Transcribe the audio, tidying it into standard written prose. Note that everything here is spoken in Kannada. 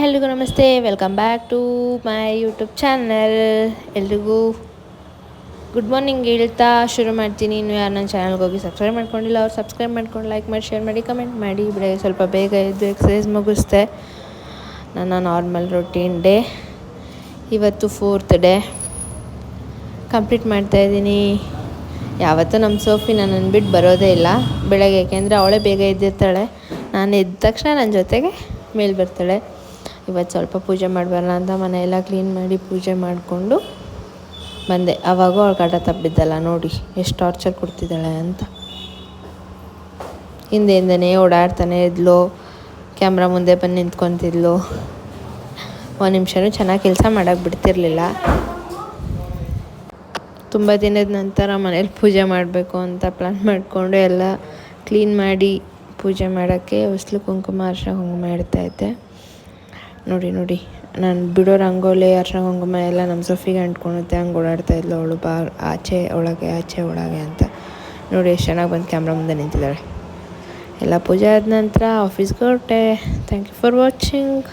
ಎಲ್ರಿಗೂ ನಮಸ್ತೆ, welcome back to my YouTube channel. ಎಲ್ರಿಗೂ ಗುಡ್ ಮಾರ್ನಿಂಗ್ ಹೇಳ್ತಾ ಶುರು ಮಾಡ್ತೀನಿ. ಇನ್ನು ಯಾರು ನನ್ನ ಚಾನಲ್ಗೆ ಹೋಗಿ ಸಬ್ಸ್ಕ್ರೈಬ್ ಮಾಡ್ಕೊಂಡಿಲ್ಲ ಅವ್ರು ಸಬ್ಸ್ಕ್ರೈಬ್ ಮಾಡ್ಕೊಂಡು ಲೈಕ್ ಮಾಡಿ, ಶೇರ್ ಮಾಡಿ, ಕಮೆಂಟ್ ಮಾಡಿ. ಬೆಳಗ್ಗೆ ಸ್ವಲ್ಪ ಬೇಗ ಎದ್ದು ಎಕ್ಸಸೈಸ್ ಮುಗಿಸ್ದೆ. ನನ್ನ ನಾರ್ಮಲ್ ರೊಟೀನ್ ಡೇ ಇವತ್ತು 4th ಡೇ ಕಂಪ್ಲೀಟ್ ಮಾಡ್ತಾಯಿದ್ದೀನಿ. ಯಾವತ್ತೂ ನಮ್ಮ ಸೋಫಿ ನನ್ನನ್ನು ಬಿಟ್ಟು ಬರೋದೇ ಇಲ್ಲ ಬೆಳಗ್ಗೆ, ಏಕೆಂದರೆ ಅವಳೇ ಬೇಗ ಎದ್ದಿರ್ತಾಳೆ. ನಾನು ಎದ್ದ ತಕ್ಷಣ ನನ್ನ ಜೊತೆಗೆ ಮೇಲೆ ಬರ್ತಾಳೆ. ಇವತ್ತು ಸ್ವಲ್ಪ ಪೂಜೆ ಮಾಡಬಾರಲ್ಲ ಅಂತ ಮನೆಯೆಲ್ಲ ಕ್ಲೀನ್ ಮಾಡಿ ಪೂಜೆ ಮಾಡಿಕೊಂಡು ಬಂದೆ. ಆವಾಗೂ ಅವಳು ಕಾಟ ತಪ್ಪಿದ್ದಲ್ಲ, ನೋಡಿ ಎಷ್ಟು ಟಾರ್ಚರ್ ಕೊಡ್ತಿದ್ದಾಳೆ ಅಂತ. ಹಿಂದೆನೇ ಓಡಾಡ್ತಾನೆ ಇದ್ಲು, ಕ್ಯಾಮ್ರಾ ಮುಂದೆ ಬಂದು ನಿಂತ್ಕೊತಿದ್ಲು. ಒಂದು ನಿಮಿಷನೂ ಚೆನ್ನಾಗಿ ಕೆಲಸ ಮಾಡೋಕ್ಕೆ ಬಿಡ್ತಿರ್ಲಿಲ್ಲ. ತುಂಬ ದಿನದ ನಂತರ ಮನೇಲಿ ಪೂಜೆ ಮಾಡಬೇಕು ಅಂತ ಪ್ಲ್ಯಾನ್ ಮಾಡಿಕೊಂಡು ಎಲ್ಲ ಕ್ಲೀನ್ ಮಾಡಿ ಪೂಜೆ ಮಾಡೋಕ್ಕೆ ಹೊಸ್ಲು ಕುಂಕುಮ ಅರಿಶಿನ ಕುಂಕುಮ ಇಡ್ತಾಯಿದ್ದೆ. ನೋಡಿ ನಾನು ಬಿಡೋ ರಂಗೋಲಿ ಅರಿಶಿನ ಕುಂಕುಮ ಎಲ್ಲ ನಮ್ಮ ಸೊಫಿಗೆ ಅಂಟ್ಕೊಳುತ್ತೆ. ಹಂಗೆ ಓಡಾಡ್ತಾಯಿದ್ಲು ಅವಳು, ಆಚೆ ಒಳಗೆ ಅಂತ. ನೋಡಿ ಎಷ್ಟು ಚೆನ್ನಾಗಿ ಬಂದು ಕ್ಯಾಮ್ರಾ ಮುಂದೆ ನಿಂತಿದ್ದಾಳೆ. ಎಲ್ಲ ಪೂಜೆ ಆದ ನಂತರ ಆಫೀಸ್ಗೆ ಹೊರಟೆ. Thank you for watching.